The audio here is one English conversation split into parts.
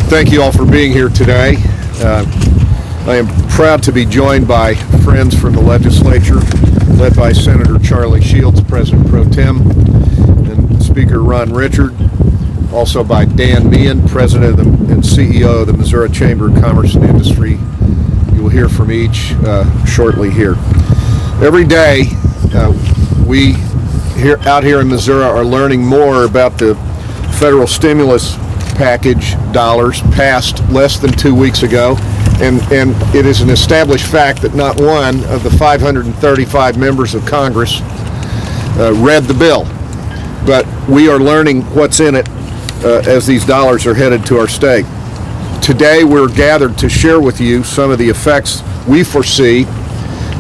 Thank you all for being here today. I am proud to be joined by friends from the legislature, led by Senator Charlie Shields, President Pro Tem, and Speaker Ron Richard, also by Dan Meehan, President and CEO of the Missouri Chamber of Commerce and Industry. You will hear from each shortly here. Every day, we out here in Missouri are learning more about the federal stimulus package dollars passed less than 2 weeks ago, and it is an established fact that not one of the 535 members of Congress read the bill. But we are learning what's in it as these dollars are headed to our state. Today we're gathered to share with you some of the effects we foresee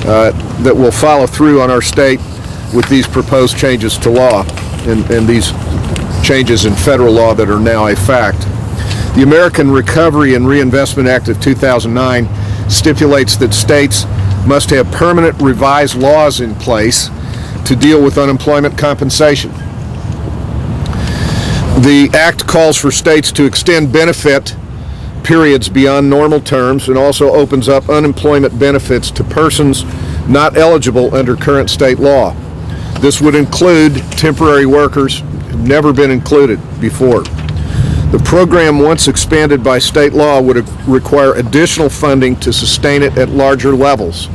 that will follow through on our state with these proposed changes to law and these changes in federal law that are now a fact. The American Recovery and Reinvestment Act of 2009 stipulates that states must have permanent revised laws in place to deal with unemployment compensation. The act calls for states to extend benefit periods beyond normal terms and also opens up unemployment benefits to persons not eligible under current state law. This would include temporary workers who've never been included before. The program, once expanded by state law, would require additional funding to sustain it at larger levels.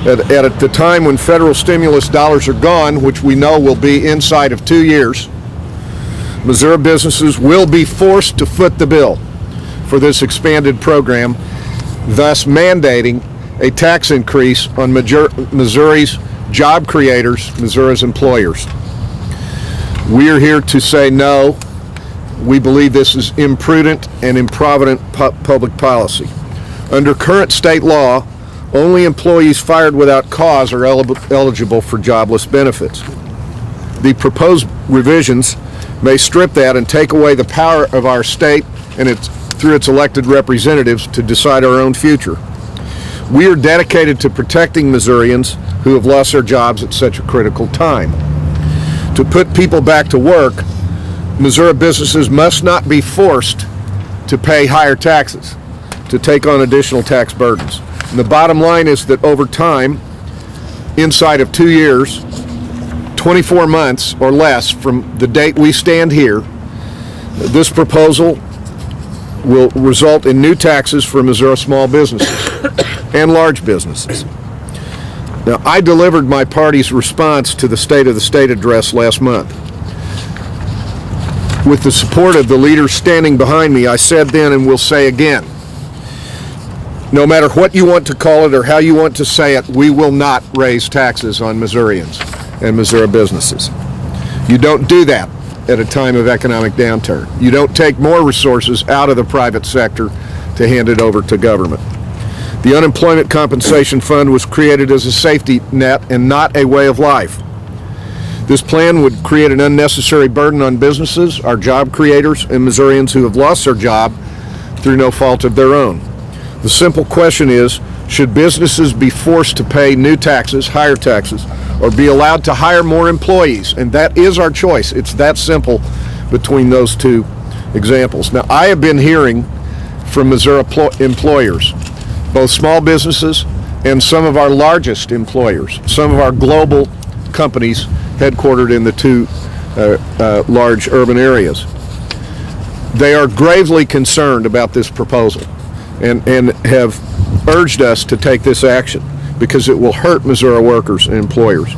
At the time when federal stimulus dollars are gone, which we know will be inside of 2 years, Missouri businesses will be forced to foot the bill for this expanded program, thus mandating a tax increase on Missouri's job creators, Missouri's employers. We are here to say no. We believe this is imprudent and improvident public policy. Under current state law, only employees fired without cause are eligible for jobless benefits. The proposed revisions may strip that and take away the power of our state and through its elected representatives to decide our own future. We are dedicated to protecting Missourians who have lost their jobs at such a critical time. To put people back to work, Missouri businesses must not be forced to pay higher taxes, to take on additional tax burdens. And the bottom line is that over time, inside of 2 years, 24 months or less from the date we stand here, this proposal will result in new taxes for Missouri small businesses and large businesses. Now, I delivered my party's response to the State of the State address last month. With the support of the leaders standing behind me, I said then and will say again, no matter what you want to call it or how you want to say it, we will not raise taxes on Missourians and Missouri businesses. You don't do that at a time of economic downturn. You don't take more resources out of the private sector to hand it over to government. The Unemployment Compensation Fund was created as a safety net and not a way of life. This plan would create an unnecessary burden on businesses, our job creators, and Missourians who have lost their job through no fault of their own. The simple question is, should businesses be forced to pay new taxes, higher taxes, or be allowed to hire more employees? And that is our choice. It's that simple between those two examples. Now, I have been hearing from Missouri employers, both small businesses and some of our largest employers, some of our global companies headquartered in the two large urban areas. They are gravely concerned about this proposal and have urged us to take this action because it will hurt Missouri workers and employers.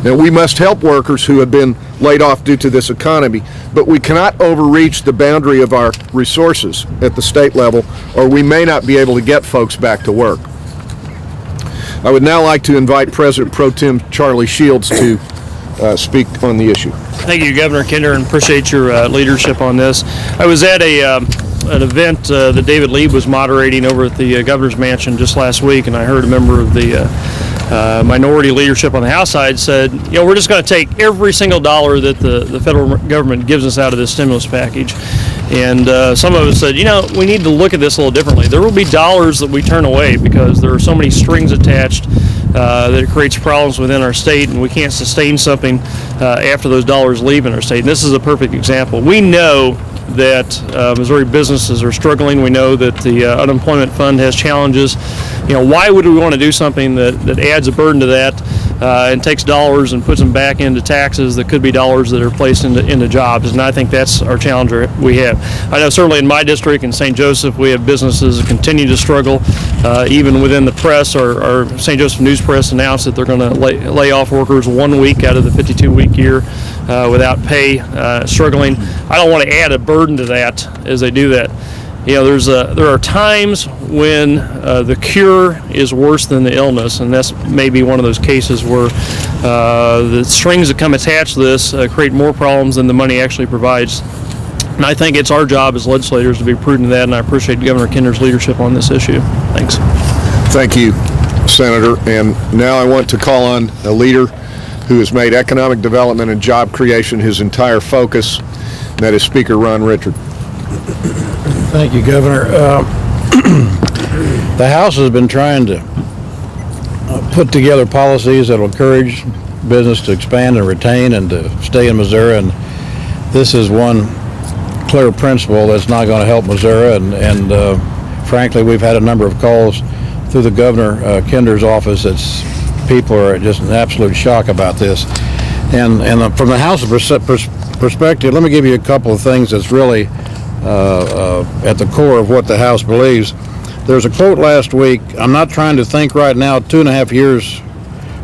Now, we must help workers who have been laid off due to this economy, but we cannot overreach the boundary of our resources at the state level, or we may not be able to get folks back to work. I would now like to invite President Pro Tem Charlie Shields to speak on the issue. Thank you, Governor Kinder, and appreciate your leadership on this. I was at an event that David Lieb was moderating over at the Governor's Mansion just last week, and I heard a member of the minority leadership on the House side said, we're just going to take every single dollar that the federal government gives us out of this stimulus package. And some of us said, we need to look at this a little differently. There will be dollars that we turn away because there are so many strings attached that it creates problems within our state, and we can't sustain something after those dollars leave in our state. And this is a perfect example. We know that Missouri businesses are struggling. We know that the unemployment fund has challenges. Why would we want to do something that adds a burden to that and takes dollars and puts them back into taxes that could be dollars that are placed into jobs? And I think that's our challenge we have. I know certainly in my district in St. Joseph, we have businesses that continue to struggle. Even within the press, our St. Joseph News Press announced that they're going to lay off workers 1 week out of the 52-week year without pay, struggling. I don't want to add a burden to that as they do that. There are times when the cure is worse than the illness, and that's maybe one of those cases where the strings that come attached to this create more problems than the money actually provides. And I think it's our job as legislators to be prudent in that, and I appreciate Governor Kinder's leadership on this issue. Thanks. Thank you, Senator. And now I want to call on a leader who has made economic development and job creation his entire focus, and that is Speaker Ron Richard. Thank you, Governor. The House has been trying to put together policies that will encourage business to expand and retain and to stay in Missouri, and this is one clear principle that's not going to help Missouri, and frankly, we've had a number of calls through the Governor Kinder's office that people are just in absolute shock about this. And from the House perspective, let me give you a couple of things that's really at the core of what the House believes. There's a quote last week. I'm not trying to think right now, 2.5 years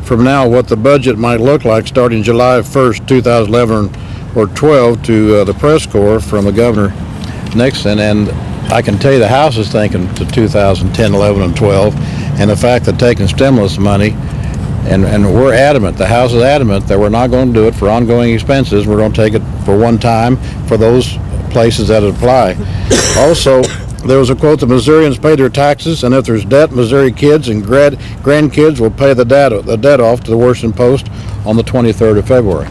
from now, what the budget might look like starting July 1st, 2011 or 12 to the press corps from the Governor Nixon, and I can tell you the House is thinking to 2010, 11, and 12, and the fact that taking stimulus money, and we're adamant, the House is adamant that we're not going to do it for ongoing expenses. We're going to take it for one time for those places that apply. Also, there was a quote that Missourians pay their taxes, and if there's debt, Missouri kids and grandkids will pay the debt off to the Washington Post on the 23rd of February.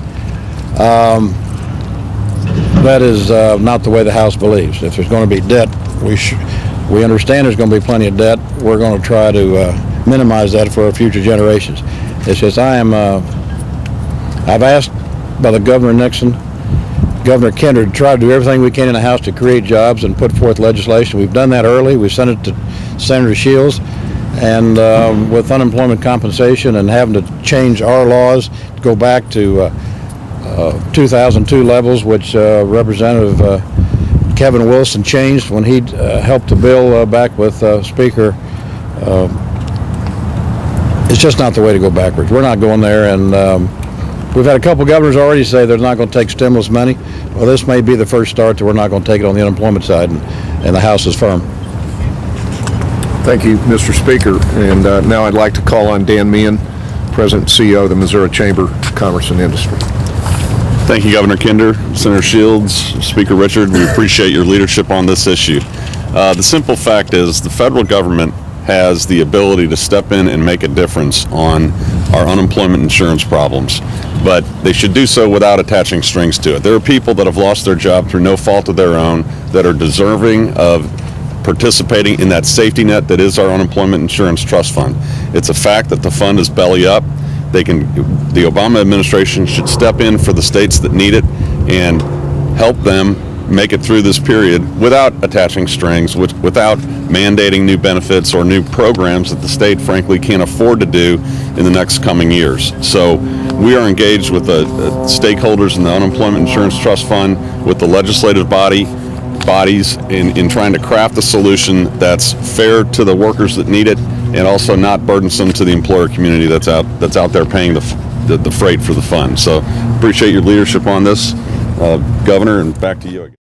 That is not the way the House believes. If there's going to be debt, we understand there's going to be plenty of debt. We're going to try to minimize that for our future generations. It's just I've asked by the Governor Nixon, Governor Kinder, to try to do everything we can in the House to create jobs and put forth legislation. We've done that early. We sent it to Senator Shields, and with unemployment compensation and having to change our laws to go back to 2002 levels, which Representative Kevin Wilson changed when he helped the bill back with Speaker. It's just not the way to go backwards. We're not going there, and we've had a couple governors already say they're not going to take stimulus money. Well, this may be the first start that we're not going to take it on the unemployment side, and the House is firm. Thank you, Mr. Speaker. And now I'd like to call on Dan Meehan, President and CEO of the Missouri Chamber of Commerce and Industry. Thank you, Governor Kinder, Senator Shields, Speaker Richard. We appreciate your leadership on this issue. The simple fact is the federal government has the ability to step in and make a difference on our unemployment insurance problems, but they should do so without attaching strings to it. There are people that have lost their job through no fault of their own that are deserving of participating in that safety net that is our unemployment insurance trust fund. It's a fact that the fund is belly up. The Obama administration should step in for the states that need it and help them make it through this period without attaching strings, without mandating new benefits or new programs that the state frankly can't afford to do in the next coming years. So we are engaged with the stakeholders in the Unemployment Insurance Trust Fund, with the legislative bodies in trying to craft a solution that's fair to the workers that need it and also not burdensome to the employer community that's out there paying the freight for the fund. So appreciate your leadership on this, Governor, and back to you again.